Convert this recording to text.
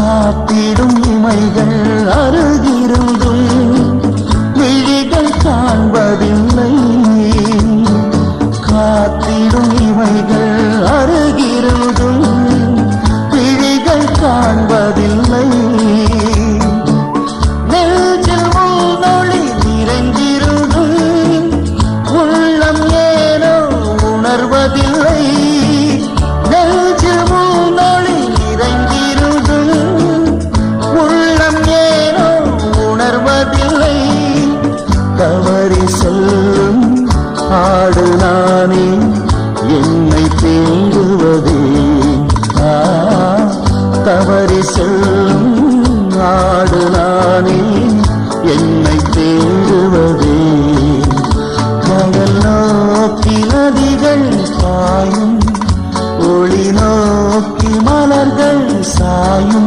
காத்திடும் இமைகள் அருகிருந்தும் விழிகள் காண்பதில்லை. காத்திடும் இமைகள் அருகிருந்தும் விழிகள் காண்பதில்லை. நெஞ்சில் உள்நொழி நிறைந்திருந்தும் உள்ளம் ஏனோ உணர்வதில்லை. நெஞ்சில் உள்நொழி நிறைந்திருந்தும் உள்ளம் ஏனோ உணர்வதில்லை. தவறி செல்லும் ஆடு நானே என்னை தேடுவதே. தவறி செல்லும் ஆடு நானே என்னை தேடுவதே. கடல் நோக்கி நதிகள் பாயும், ஒளி நோக்கி மலர்கள் சாயும்.